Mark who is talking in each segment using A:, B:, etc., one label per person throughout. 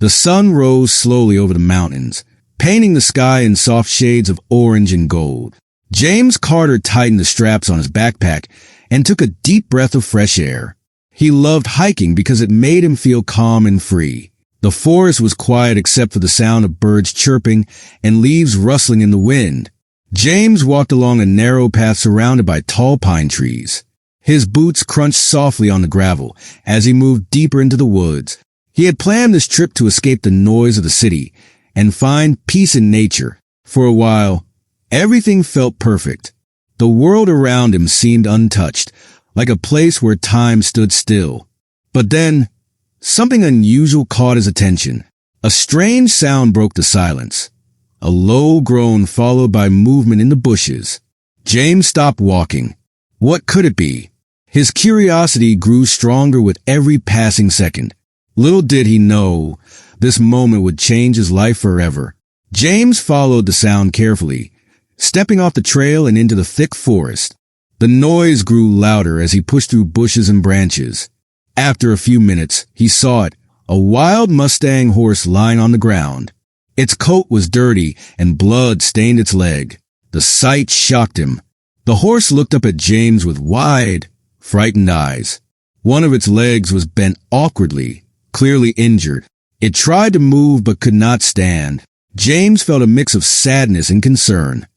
A: The sun rose slowly over the mountains, painting the sky in soft shades of orange and gold. James Carter tightened the straps on his backpack and took a deep breath of fresh air. He loved hiking because it made him feel calm and free. The forest was quiet except for the sound of birds chirping and leaves rustling in the wind. James walked along a narrow path surrounded by tall pine trees. His boots crunched softly on the gravel as he moved deeper into the woods. He had planned this trip to escape the noise of the city and find peace in nature. For a while, everything felt perfect. The world around him seemed untouched, like a place where time stood still. But then, something unusual caught his attention. A strange sound broke the silence. A low groan followed by movement in the bushes. James stopped walking. What could it be? His curiosity grew stronger with every passing second. Little did he know, this moment would change his life forever. James followed the sound carefully, stepping off the trail and into the thick forest. The noise grew louder as he pushed through bushes and branches. After a few minutes, he saw it, a wild Mustang horse lying on the ground. Its coat was dirty and blood stained its leg. The sight shocked him. The horse looked up at James with wide, frightened eyes. One of its legs was bent awkwardly, clearly injured. It tried to move but could not stand. James felt a mix of sadness and concern.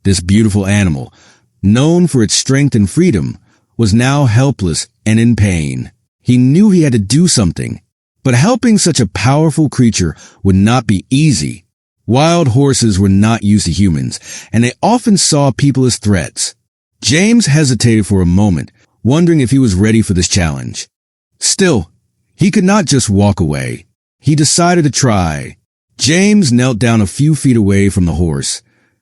A: This beautiful animal, known for its strength and freedom, was now helpless and in pain. He knew he had to do something, but helping such a powerful creature would not be easy. Wild horses were not used to humans, and they often saw people as threats. James hesitated for a moment, wondering if he was ready for this challenge. Still, he could not just walk away. He decided to try. James knelt down a few feet away from the horse,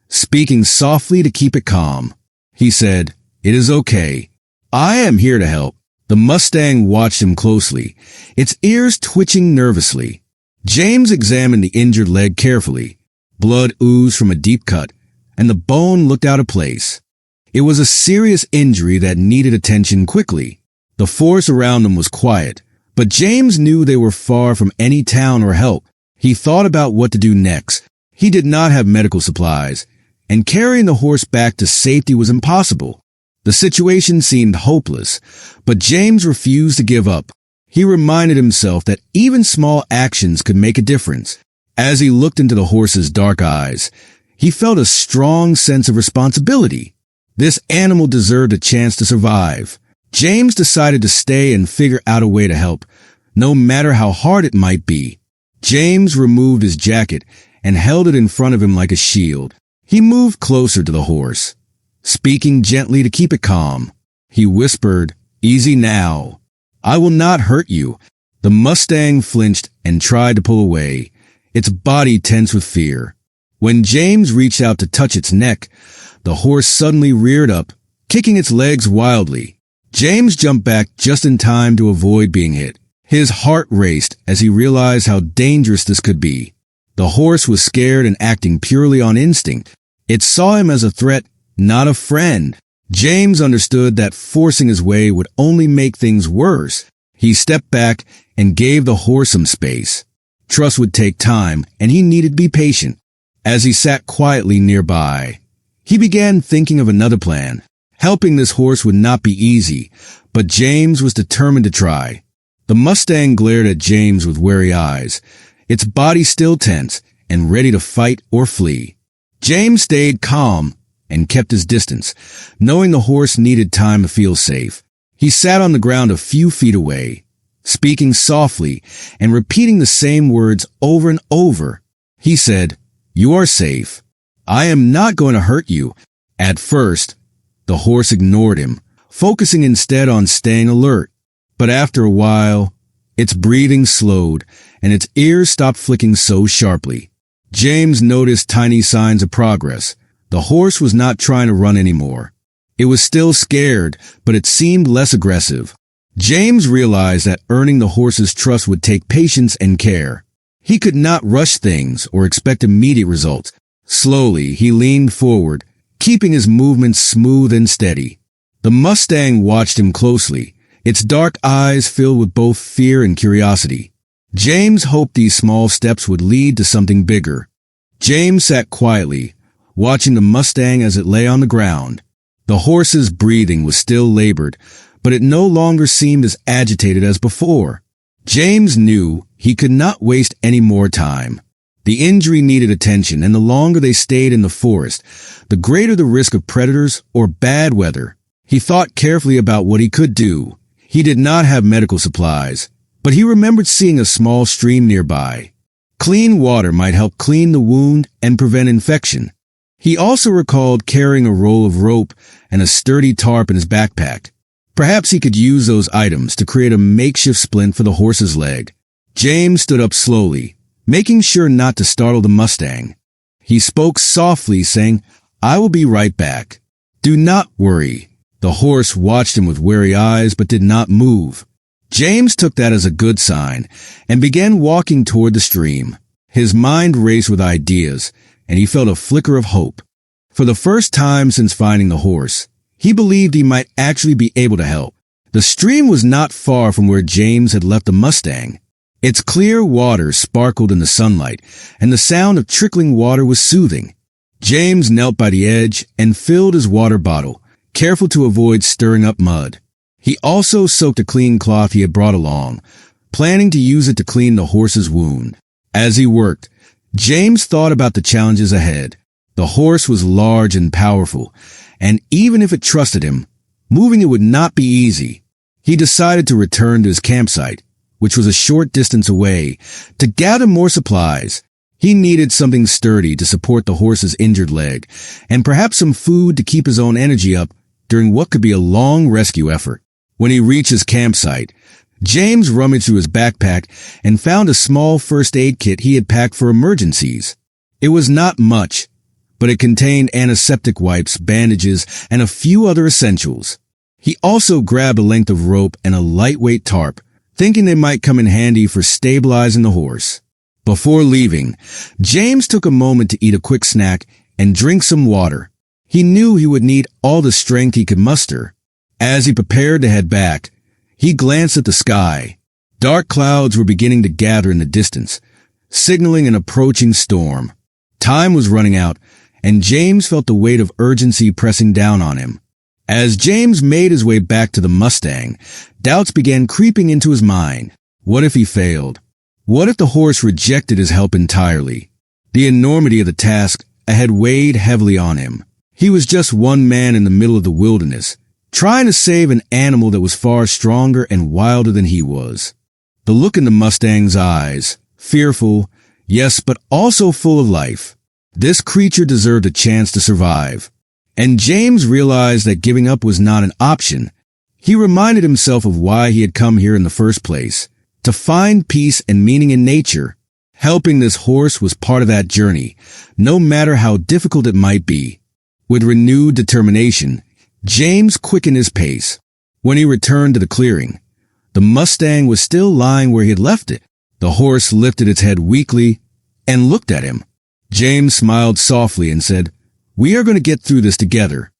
A: speaking softly to keep it calm. He said, "It is okay. I am here to help." The Mustang watched him closely, its ears twitching nervously. James examined the injured leg carefully. Blood oozed from a deep cut, and the bone looked out of place. It was a serious injury that needed attention quickly. The forest around them was quiet, but James knew they were far from any town or help. He thought about what to do next. He did not have medical supplies, and carrying the horse back to safety was impossible. The situation seemed hopeless, but James refused to give up. He reminded himself that even small actions could make a difference. As he looked into the horse's dark eyes, he felt a strong sense of responsibility. This animal deserved a chance to survive. James decided to stay and figure out a way to help, no matter how hard it might be. James removed his jacket and held it in front of him like a shield. He moved closer to the horse, speaking gently to keep it calm. He whispered, "Easy now. I will not hurt you." The Mustang flinched and tried to pull away, its body tense with fear. When James reached out to touch its neck, the horse suddenly reared up, kicking its legs wildly. James jumped back just in time to avoid being hit. His heart raced as he realized how dangerous this could be. The horse was scared and acting purely on instinct. It saw him as a threat, not a friend. James understood that forcing his way would only make things worse. He stepped back and gave the horse some space. Trust would take time, and he needed to be patient. As he sat quietly nearby, he began thinking of another plan. Helping this horse would not be easy, but James was determined to try. The Mustang glared at James with wary eyes, its body still tense and ready to fight or flee. James stayed calm and kept his distance, knowing the horse needed time to feel safe. He sat on the ground a few feet away, speaking softly and repeating the same words over and over. He said, "You are safe. I am not going to hurt you." At first, the horse ignored him, focusing instead on staying alert. But after a while, its breathing slowed and its ears stopped flicking so sharply. James noticed tiny signs of progress. The horse was not trying to run anymore. It was still scared, but it seemed less aggressive. James realized that earning the horse's trust would take patience and care. He could not rush things or expect immediate results. Slowly, he leaned forward, keeping his movements smooth and steady. The Mustang watched him closely, its dark eyes filled with both fear and curiosity. James hoped these small steps would lead to something bigger. James sat quietly, watching the Mustang as it lay on the ground. The horse's breathing was still labored, but it no longer seemed as agitated as before. James knew he could not waste any more time. The injury needed attention, and the longer they stayed in the forest, the greater the risk of predators or bad weather. He thought carefully about what he could do. He did not have medical supplies, but he remembered seeing a small stream nearby. Clean water might help clean the wound and prevent infection. He also recalled carrying a roll of rope and a sturdy tarp in his backpack. Perhaps he could use those items to create a makeshift splint for the horse's leg. James stood up slowly, making sure not to startle the Mustang. He spoke softly, saying, "I will be right back. Do not worry." The horse watched him with wary eyes but did not move. James took that as a good sign and began walking toward the stream. His mind raced with ideas, and he felt a flicker of hope. For the first time since finding the horse, he believed he might actually be able to help. The stream was not far from where James had left the Mustang. Its clear water sparkled in the sunlight, and the sound of trickling water was soothing. James knelt by the edge and filled his water bottle, careful to avoid stirring up mud. He also soaked a clean cloth he had brought along, planning to use it to clean the horse's wound. As he worked, James thought about the challenges ahead. The horse was large and powerful, and even if it trusted him, moving it would not be easy. He decided to return to his campsite, which was a short distance away, to gather more supplies. He needed something sturdy to support the horse's injured leg, and perhaps some food to keep his own energy up during what could be a long rescue effort. When he reached his campsite, James rummaged through his backpack and found a small first aid kit he had packed for emergencies. It was not much, but it contained antiseptic wipes, bandages, and a few other essentials. He also grabbed a length of rope and a lightweight tarp, thinking they might come in handy for stabilizing the horse. Before leaving, James took a moment to eat a quick snack and drink some water. He knew he would need all the strength he could muster. As he prepared to head back, he glanced at the sky. Dark clouds were beginning to gather in the distance, signaling an approaching storm. Time was running out, and James felt the weight of urgency pressing down on him. As James made his way back to the Mustang, doubts began creeping into his mind. What if he failed? What if the horse rejected his help entirely? The enormity of the task ahead weighed heavily on him. He was just one man in the middle of the wilderness, trying to save an animal that was far stronger and wilder than he was. The look in the Mustang's eyes, fearful, yes, but also full of life. This creature deserved a chance to survive. And James realized that giving up was not an option. He reminded himself of why he had come here in the first place, to find peace and meaning in nature. Helping this horse was part of that journey, no matter how difficult it might be. With renewed determination, James quickened his pace. When he returned to the clearing, the Mustang was still lying where he had left it. The horse lifted its head weakly and looked at him. James smiled softly and said, "We are going to get through this together."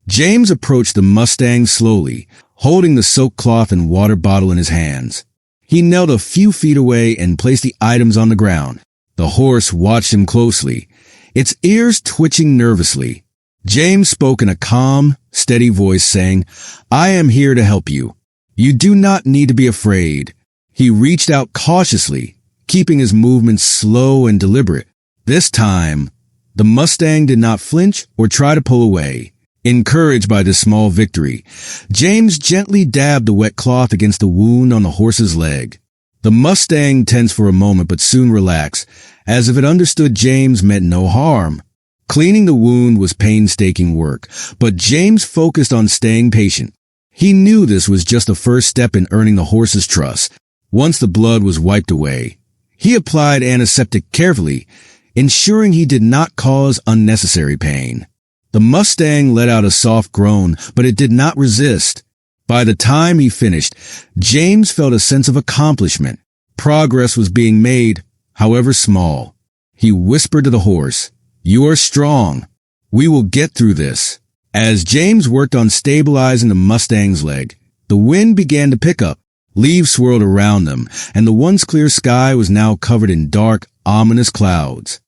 A: James approached the Mustang slowly, holding the soaked cloth and water bottle in his hands. He knelt a few feet away and placed the items on the ground. The horse watched him closely, its ears twitching nervously. James spoke in a calm, steady voice, saying, "I am here to help you. You do not need to be afraid." He reached out cautiously, keeping his movements slow and deliberate. This time, the Mustang did not flinch or try to pull away. Encouraged by this small victory, James gently dabbed the wet cloth against the wound on the horse's leg. The Mustang tensed for a moment but soon relaxed, as if it understood James meant no harm. Cleaning the wound was painstaking work, but James focused on staying patient. He knew this was just the first step in earning the horse's trust. Once the blood was wiped away, he applied antiseptic carefully, ensuring he did not cause unnecessary pain. The Mustang let out a soft groan, but it did not resist. By the time he finished, James felt a sense of accomplishment. Progress was being made, however small. He whispered to the horse, "You are strong. We will get through this." As James worked on stabilizing the Mustang's leg, the wind began to pick up. Leaves swirled around them, and the once clear sky was now covered in dark, ominous clouds.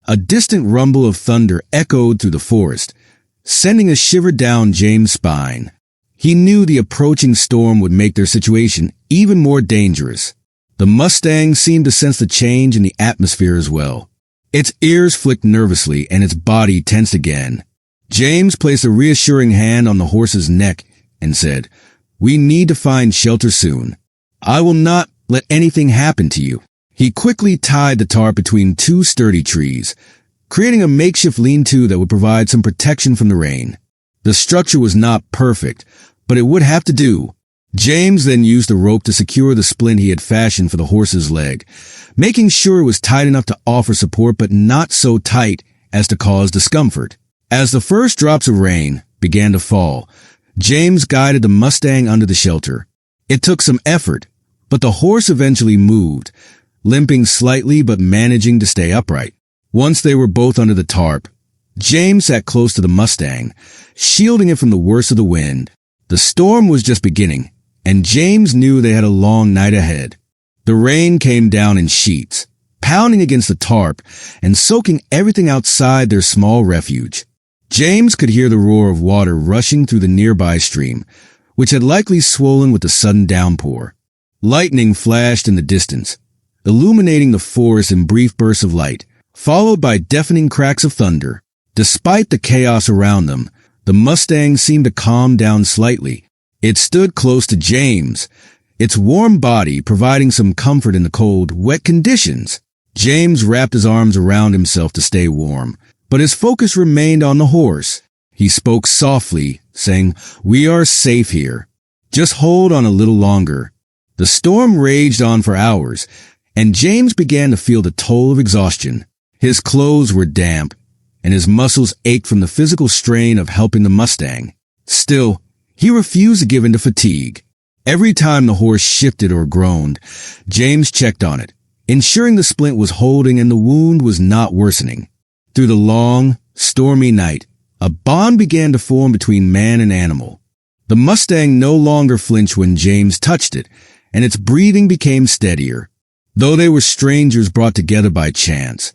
A: A distant rumble of thunder echoed through the forest, sending a shiver down James' spine. He knew the approaching storm would make their situation even more dangerous. The Mustang seemed to sense the change in the atmosphere as well. Its ears flicked nervously and its body tensed again. James placed a reassuring hand on the horse's neck and said, "We need to find shelter soon. I will not let anything happen to you." He quickly tied the tarp between two sturdy trees, creating a makeshift lean-to that would provide some protection from the rain. The structure was not perfect, but it would have to do. James then used the rope to secure the splint he had fashioned for the horse's leg, making sure it was tight enough to offer support but not so tight as to cause discomfort. As the first drops of rain began to fall, James guided the Mustang under the shelter. It took some effort, but the horse eventually moved, limping slightly but managing to stay upright. Once they were both under the tarp, James sat close to the Mustang, shielding it from the worst of the wind. The storm was just beginning, and James knew they had a long night ahead. The rain came down in sheets, pounding against the tarp and soaking everything outside their small refuge. James could hear the roar of water rushing through the nearby stream, which had likely swollen with the sudden downpour. Lightning flashed in the distance, illuminating the forest in brief bursts of light, followed by deafening cracks of thunder. Despite the chaos around them, the Mustang seemed to calm down slightly. It stood close to James, its warm body providing some comfort in the cold, wet conditions. James wrapped his arms around himself to stay warm, but his focus remained on the horse. He spoke softly, saying, "We are safe here. Just hold on a little longer." The storm raged on for hours, and James began to feel the toll of exhaustion. His clothes were damp, and his muscles ached from the physical strain of helping the Mustang. Still, he refused to give in to fatigue. Every time the horse shifted or groaned, James checked on it, ensuring the splint was holding and the wound was not worsening. Through the long, stormy night, a bond began to form between man and animal. The Mustang no longer flinched when James touched it, and its breathing became steadier. Though they were strangers brought together by chance,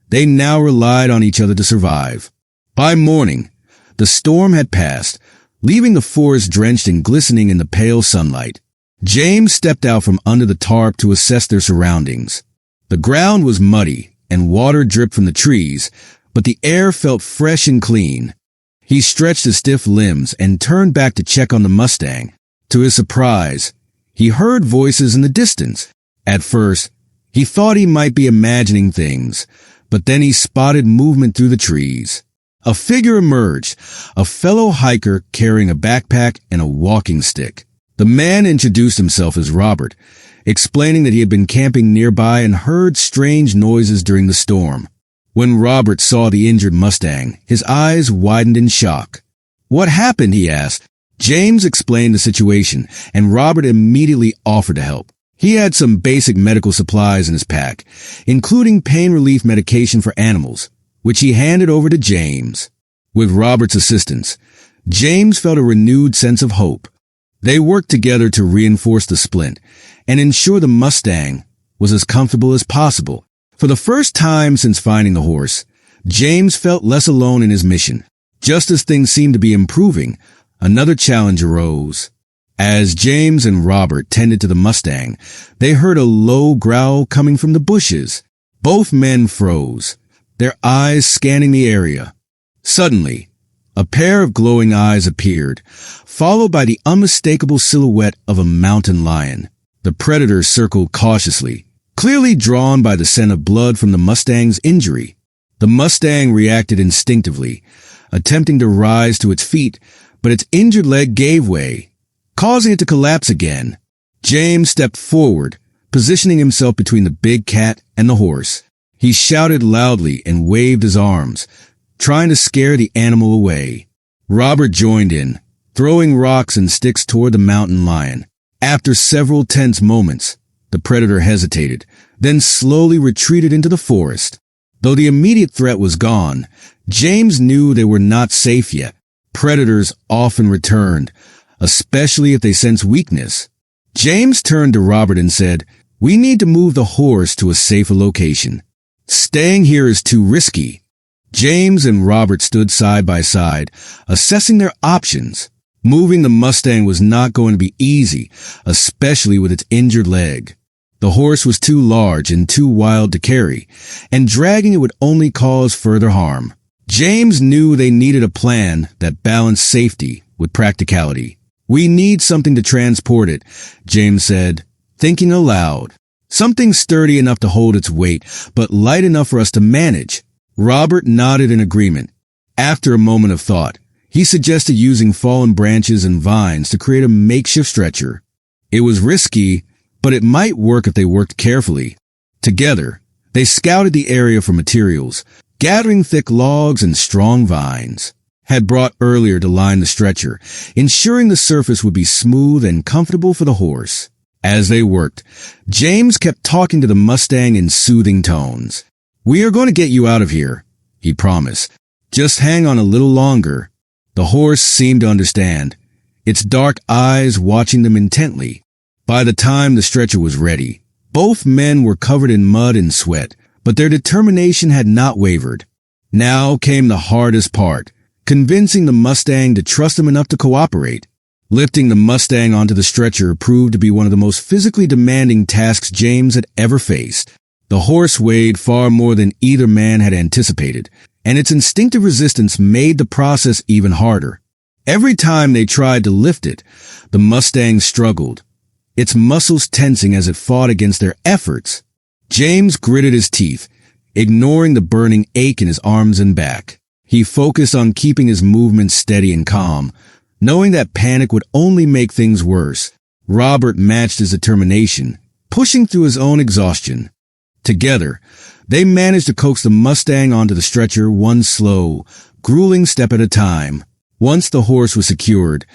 A: they now relied on each other to survive. By morning, the storm had passed, leaving the forest drenched and glistening in the pale sunlight. James stepped out from under the tarp to assess their surroundings. The ground was muddy, and water dripped from the trees, but the air felt fresh and clean. He stretched his stiff limbs and turned back to check on the Mustang. To his surprise, he heard voices in the distance. At first, he thought he might be imagining things, but then he spotted movement through the trees. A figure emerged, a fellow hiker carrying a backpack and a walking stick. The man introduced himself as Robert, explaining that he had been camping nearby and heard strange noises during the storm. When Robert saw the injured Mustang, his eyes widened in shock. "What happened?" he asked. James explained the situation, and Robert immediately offered to help. He had some basic medical supplies in his pack, including pain relief medication for animals, which he handed over to James. With Robert's assistance, James felt a renewed sense of hope. They worked together to reinforce the splint and ensure the Mustang was as comfortable as possible. For the first time since finding the horse, James felt less alone in his mission. Just as things seemed to be improving, another challenge arose. As James and Robert tended to the Mustang, they heard a low growl coming from the bushes. Both men froze, their eyes scanning the area. Suddenly, a pair of glowing eyes appeared, followed by the unmistakable silhouette of a mountain lion. The predator circled cautiously, clearly drawn by the scent of blood from the Mustang's injury. The Mustang reacted instinctively, attempting to rise to its feet, but its injured leg gave way, causing it to collapse again. James stepped forward, positioning himself between the big cat and the horse. He shouted loudly and waved his arms, trying to scare the animal away. Robert joined in, throwing rocks and sticks toward the mountain lion. After several tense moments, the predator hesitated, then slowly retreated into the forest. Though the immediate threat was gone, James knew they were not safe yet. Predators often returned, especially if they sensed weakness. James turned to Robert and said, "We need to move the horse to a safer location. Staying here is too risky." James and Robert stood side by side, assessing their options. Moving the Mustang was not going to be easy, especially with its injured leg. The horse was too large and too wild to carry, and dragging it would only cause further harm. James knew they needed a plan that balanced safety with practicality. "We need something to transport it," James said, thinking aloud. "Something sturdy enough to hold its weight, but light enough for us to manage." Robert nodded in agreement. After a moment of thought, he suggested using fallen branches and vines to create a makeshift stretcher. It was risky, but it might work if they worked carefully. Together, they scouted the area for materials, gathering thick logs and strong vines had brought earlier to line the stretcher, ensuring the surface would be smooth and comfortable for the horse. As they worked, James kept talking to the Mustang in soothing tones. "We are going to get you out of here," he promised. "Just hang on a little longer." The horse seemed to understand, its dark eyes watching them intently. By the time the stretcher was ready, both men were covered in mud and sweat, but their determination had not wavered. Now came the hardest part, convincing the Mustang to trust them enough to cooperate. Lifting the Mustang onto the stretcher proved to be one of the most physically demanding tasks James had ever faced. The horse weighed far more than either man had anticipated, and its instinctive resistance made the process even harder. Every time they tried to lift it, the Mustang struggled, its muscles tensing as it fought against their efforts. James gritted his teeth, ignoring the burning ache in his arms and back. He focused on keeping his movements steady and calm, knowing that panic would only make things worse. Robert matched his determination, pushing through his own exhaustion. Together, they managed to coax the Mustang onto the stretcher one slow, grueling step at a time. Once the horse was secured,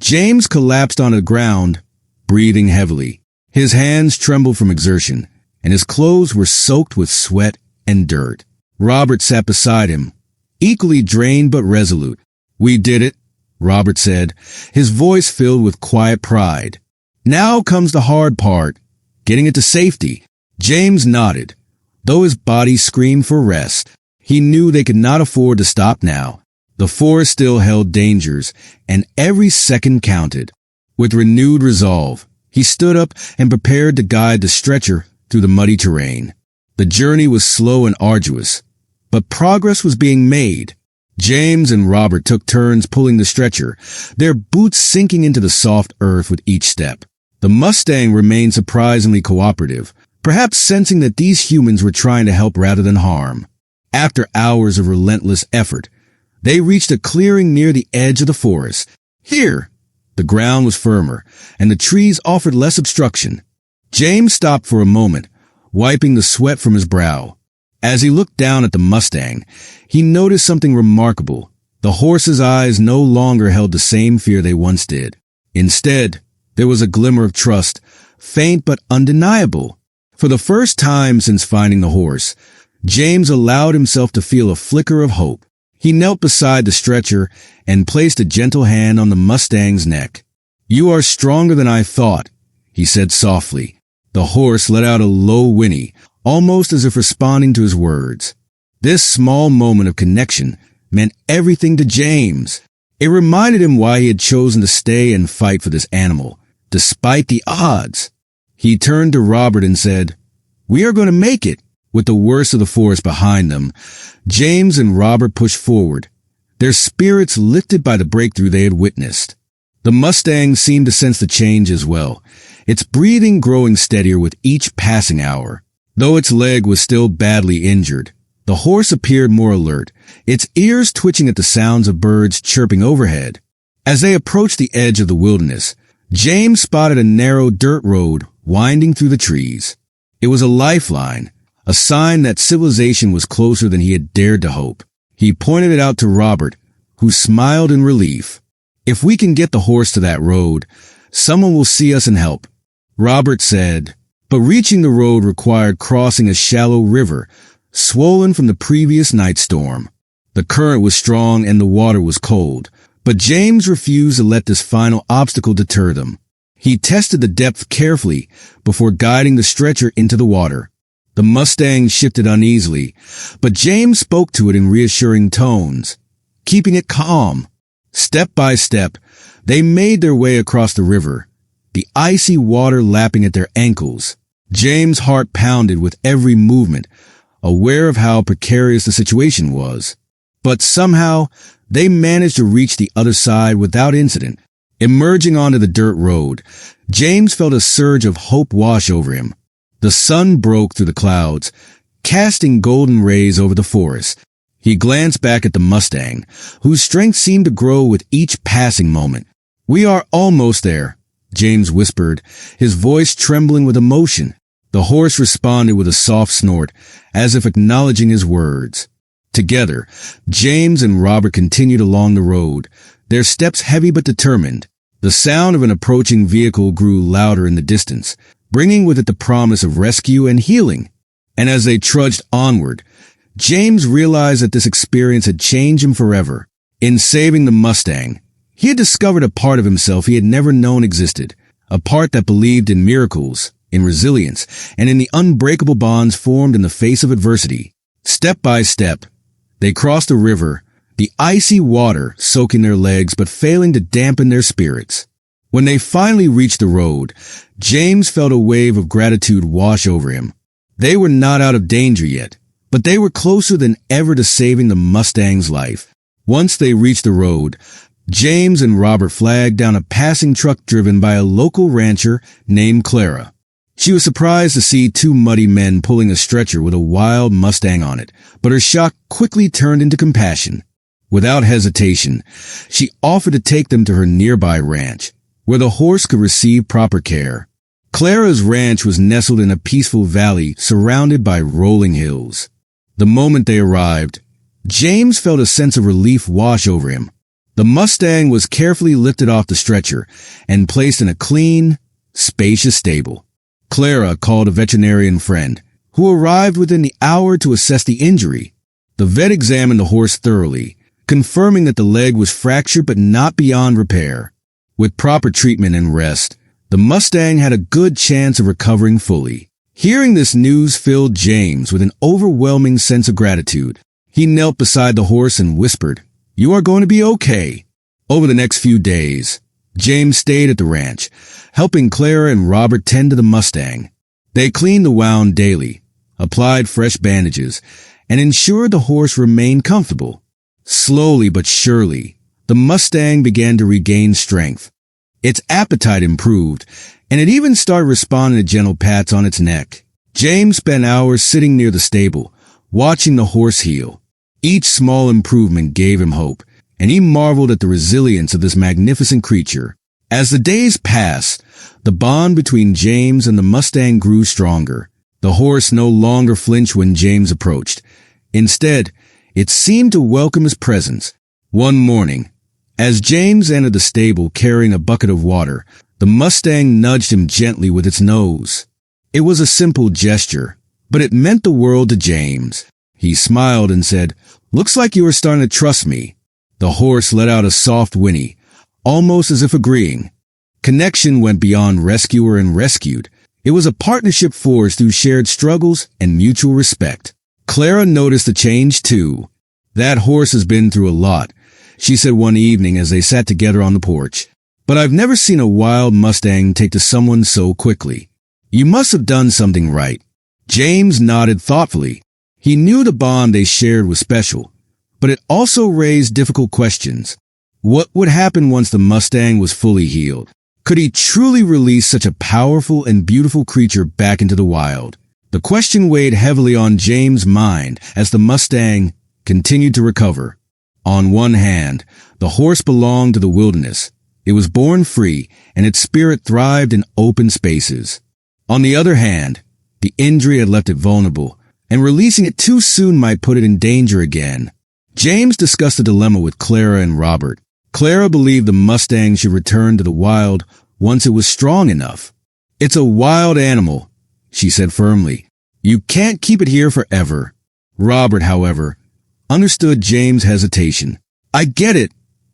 A: James collapsed onto the ground, breathing heavily. His hands trembled from exertion, and his clothes were soaked with sweat and dirt. Robert sat beside him, equally drained but resolute. "We did it," Robert said, his voice filled with quiet pride. "Now comes the hard part, getting it to safety." James nodded, though his body screamed for rest. He knew they could not afford to stop now. The forest still held dangers, and every second counted. With renewed resolve, he stood up and prepared to guide the stretcher through the muddy terrain. The journey was slow and arduous, but progress was being made. James and Robert took turns pulling the stretcher, their boots sinking into the soft earth with each step. The Mustang remained surprisingly cooperative, perhaps sensing that these humans were trying to help rather than harm. After hours of relentless effort, they reached a clearing near the edge of the forest. Here, the ground was firmer, and the trees offered less obstruction. James stopped for a moment, wiping the sweat from his brow. As he looked down at the Mustang, he noticed something remarkable. The horse's eyes no longer held the same fear they once did. Instead, there was a glimmer of trust, faint but undeniable. For the first time since finding the horse, James allowed himself to feel a flicker of hope. He knelt beside the stretcher and placed a gentle hand on the Mustang's neck. "You are stronger than I thought," he said softly. The horse let out a low whinny, almost as if responding to his words. This small moment of connection meant everything to James. It reminded him why he had chosen to stay and fight for this animal, despite the odds. He turned to Robert and said, "We are going to make it." With the worst of the forest behind them, James and Robert pushed forward, their spirits lifted by the breakthrough they had witnessed. The Mustang seemed to sense the change as well, its breathing growing steadier with each passing hour. Though its leg was still badly injured, the horse appeared more alert, its ears twitching at the sounds of birds chirping overhead. As they approached the edge of the wilderness, James spotted a narrow dirt road winding through the trees. It was a lifeline, a sign that civilization was closer than he had dared to hope. He pointed it out to Robert, who smiled in relief. "If we can get the horse to that road, someone will see us and help," Robert said. But reaching the road required crossing a shallow river, swollen from the previous night storm. The current was strong and the water was cold, but James refused to let this final obstacle deter them. He tested the depth carefully before guiding the stretcher into the water. The Mustang shifted uneasily, but James spoke to it in reassuring tones, keeping it calm. Step by step, they made their way across the river, the icy water lapping at their ankles. James' heart pounded with every movement, aware of how precarious the situation was. But somehow, they managed to reach the other side without incident. Emerging onto the dirt road, James felt a surge of hope wash over him. The sun broke through the clouds, casting golden rays over the forest. He glanced back at the Mustang, whose strength seemed to grow with each passing moment. "We are almost there," James whispered, his voice trembling with emotion. The horse responded with a soft snort, as if acknowledging his words. Together, James and Robert continued along the road, their steps heavy but determined. The sound of an approaching vehicle grew louder in the distance, bringing with it the promise of rescue and healing. And as they trudged onward, James realized that this experience had changed him forever. In saving the Mustang, he had discovered a part of himself he had never known existed, a part that believed in miracles, in resilience, and in the unbreakable bonds formed in the face of adversity. Step by step, they crossed the river, the icy water soaking their legs but failing to dampen their spirits. When they finally reached the road, James felt a wave of gratitude wash over him. They were not out of danger yet, but they were closer than ever to saving the Mustang's life. Once they reached the road, James and Robert flagged down a passing truck driven by a local rancher named Clara. She was surprised to see two muddy men pulling a stretcher with a wild Mustang on it, but her shock quickly turned into compassion. Without hesitation, she offered to take them to her nearby ranch, where the horse could receive proper care. Clara's ranch was nestled in a peaceful valley surrounded by rolling hills. The moment they arrived, James felt a sense of relief wash over him. The Mustang was carefully lifted off the stretcher and placed in a clean, spacious stable. Clara called a veterinarian friend, who arrived within the hour to assess the injury. The vet examined the horse thoroughly, confirming that the leg was fractured but not beyond repair. With proper treatment and rest, the Mustang had a good chance of recovering fully. Hearing this news filled James with an overwhelming sense of gratitude. He knelt beside the horse and whispered, "You are going to be okay." Over the next few days, James stayed at the ranch, helping Clara and Robert tend to the Mustang. They cleaned the wound daily, applied fresh bandages, and ensured the horse remained comfortable. Slowly but surely, the Mustang began to regain strength. Its appetite improved, and it even started responding to gentle pats on its neck. James spent hours sitting near the stable, watching the horse heal. Each small improvement gave him hope, and he marveled at the resilience of this magnificent creature. As the days passed, the bond between James and the Mustang grew stronger. The horse no longer flinched when James approached. Instead, it seemed to welcome his presence. One morning, as James entered the stable carrying a bucket of water, the Mustang nudged him gently with its nose. It was a simple gesture, but it meant the world to James. He smiled and said, "Looks like you are starting to trust me." The horse let out a soft whinny, almost as if agreeing. Connection went beyond rescuer and rescued. It was a partnership forged through shared struggles and mutual respect. Clara noticed the change too. "That horse has been through a lot," she said one evening as they sat together on the porch. "But I've never seen a wild Mustang take to someone so quickly. You must have done something right." James nodded thoughtfully. He knew the bond they shared was special, but it also raised difficult questions. What would happen once the Mustang was fully healed? Could he truly release such a powerful and beautiful creature back into the wild? The question weighed heavily on James' mind as the Mustang continued to recover. On one hand, the horse belonged to the wilderness. It was born free, and its spirit thrived in open spaces. On the other hand, the injury had left it vulnerable, and releasing it too soon might put it in danger again. James discussed the dilemma with Clara and Robert. Clara believed the Mustang should return to the wild once it was strong enough. "It's a wild animal," she said firmly. "You can't keep it here forever." Robert, however, understood James' hesitation. "I get it,"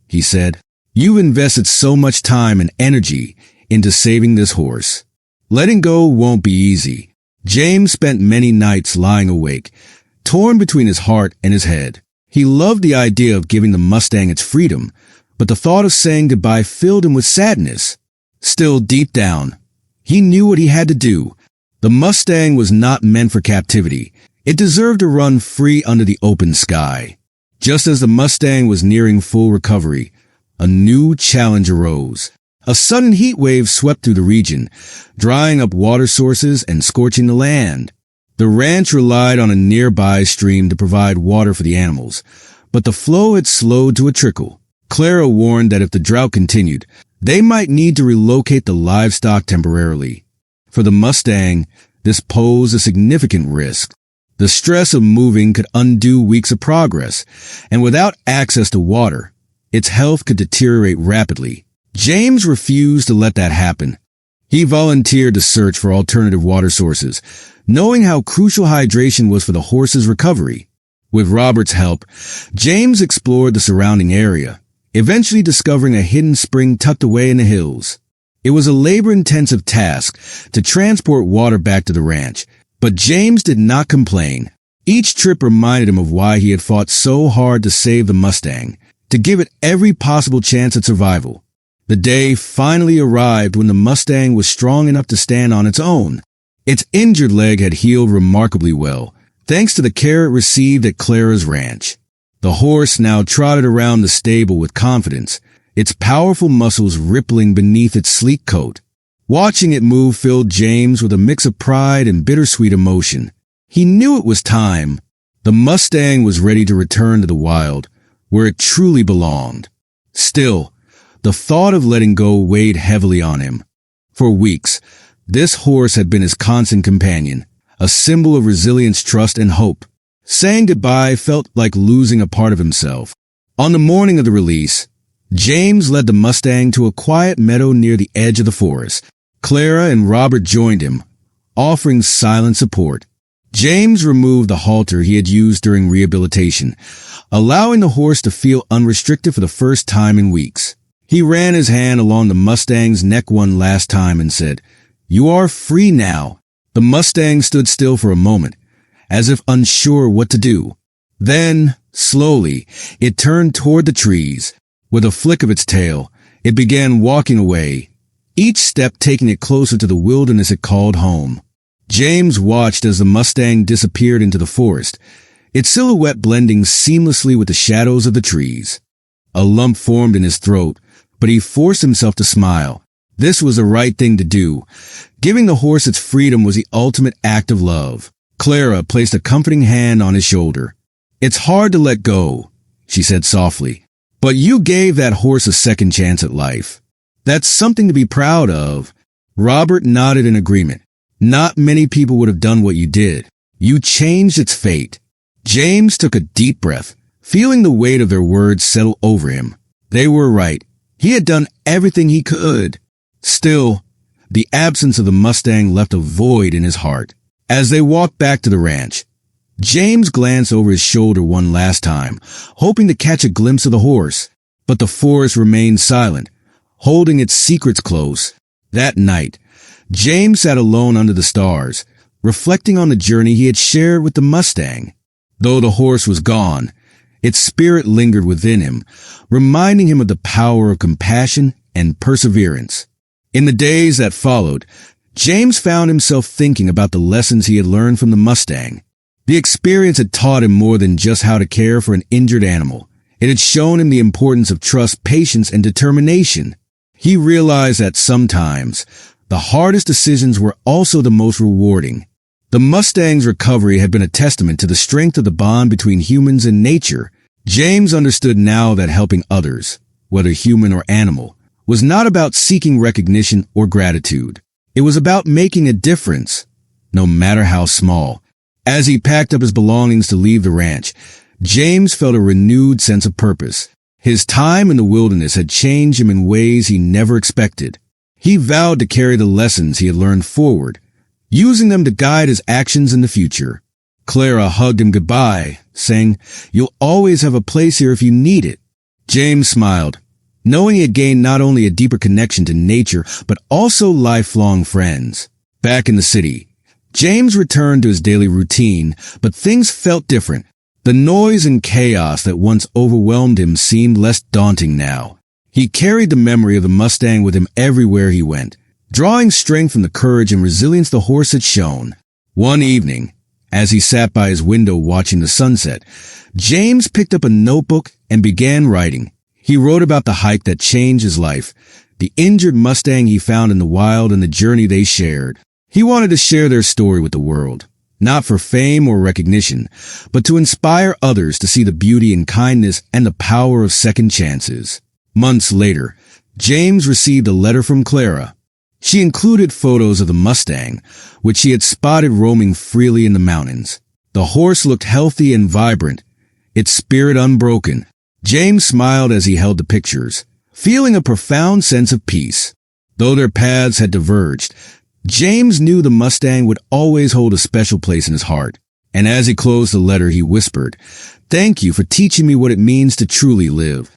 A: he said. "You've invested so much time and energy into saving this horse. Letting go won't be easy. James spent many nights lying awake, torn between his heart and his head. He loved the idea of giving the Mustang its freedom, but the thought of saying goodbye filled him with sadness. Still, deep down, he knew what he had to do. The Mustang was not meant for captivity. It deserved to run free under the open sky. Just as the Mustang was nearing full recovery, a new challenge arose. A sudden heat wave swept through the region, drying up water sources and scorching the land. The ranch relied on a nearby stream to provide water for the animals, but the flow had slowed to a trickle. Clara warned that if the drought continued, they might need to relocate the livestock temporarily. For the Mustang, this posed a significant risk. The stress of moving could undo weeks of progress, and without access to water, its health could deteriorate rapidly. James refused to let that happen. He volunteered to search for alternative water sources, knowing how crucial hydration was for the horse's recovery. With Robert's help, James explored the surrounding area, eventually discovering a hidden spring tucked away in the hills. It was a labor-intensive task to transport water back to the ranch, but James did not complain. Each trip reminded him of why he had fought so hard to save the Mustang, to give it every possible chance at survival. The day finally arrived when the Mustang was strong enough to stand on its own. Its injured leg had healed remarkably well, thanks to the care it received at Clara's ranch. The horse now trotted around the stable with confidence, its powerful muscles rippling beneath its sleek coat. Watching it move filled James with a mix of pride and bittersweet emotion. He knew it was time. The Mustang was ready to return to the wild, where it truly belonged. Still, the thought of letting go weighed heavily on him. For weeks, this horse had been his constant companion, a symbol of resilience, trust, and hope. Saying goodbye felt like losing a part of himself. On the morning of the release, James led the Mustang to a quiet meadow near the edge of the forest. Clara and Robert joined him, offering silent support. James removed the halter he had used during rehabilitation, allowing the horse to feel unrestricted for the first time in weeks. He ran his hand along the Mustang's neck one last time and said, "You are free now." The Mustang stood still for a moment, as if unsure what to do. Then, slowly, it turned toward the trees. With a flick of its tail, it began walking away, each step taking it closer to the wilderness it called home. James watched as the Mustang disappeared into the forest, its silhouette blending seamlessly with the shadows of the trees. A lump formed in his throat, but he forced himself to smile. This was the right thing to do. Giving the horse its freedom was the ultimate act of love. Clara placed a comforting hand on his shoulder. "It's hard to let go," she said softly. "But you gave that horse a second chance at life. That's something to be proud of." Robert nodded in agreement. "Not many people would have done what you did. You changed its fate." James took a deep breath, feeling the weight of their words settle over him. They were right. He had done everything he could. Still, the absence of the Mustang left a void in his heart. As they walked back to the ranch, James glanced over his shoulder one last time, hoping to catch a glimpse of the horse. But the forest remained silent, holding its secrets close. That night, James sat alone under the stars, reflecting on the journey he had shared with the Mustang. Though the horse was gone, its spirit lingered within him, reminding him of the power of compassion and perseverance. In the days that followed, James found himself thinking about the lessons he had learned from the Mustang. The experience had taught him more than just how to care for an injured animal. It had shown him the importance of trust, patience, and determination. He realized that sometimes the hardest decisions were also the most rewarding. The Mustang's recovery had been a testament to the strength of the bond between humans and nature. James understood now that helping others, whether human or animal, was not about seeking recognition or gratitude. It was about making a difference, no matter how small. As he packed up his belongings to leave the ranch, James felt a renewed sense of purpose. His time in the wilderness had changed him in ways he never expected. He vowed to carry the lessons he had learned forward, using them to guide his actions in the future. Clara hugged him goodbye, saying, "You'll always have a place here if you need it." James smiled. knowing he had gained not only a deeper connection to nature, but also lifelong friends. Back in the city, James returned to his daily routine, but things felt different. The noise and chaos that once overwhelmed him seemed less daunting now. He carried the memory of the Mustang with him everywhere he went, drawing strength from the courage and resilience the horse had shown. One evening, as he sat by his window watching the sunset, James picked up a notebook and began writing. He wrote about the hike that changed his life, the injured Mustang he found in the wild, and the journey they shared. He wanted to share their story with the world, not for fame or recognition, but to inspire others to see the beauty and kindness and the power of second chances. Months later, James received a letter from Clara. She included photos of the Mustang, which she had spotted roaming freely in the mountains. The horse looked healthy and vibrant, its spirit unbroken. James smiled as he held the pictures, feeling a profound sense of peace. Though their paths had diverged, James knew the Mustang would always hold a special place in his heart. And as he closed the letter, he whispered, "Thank you for teaching me what it means to truly live."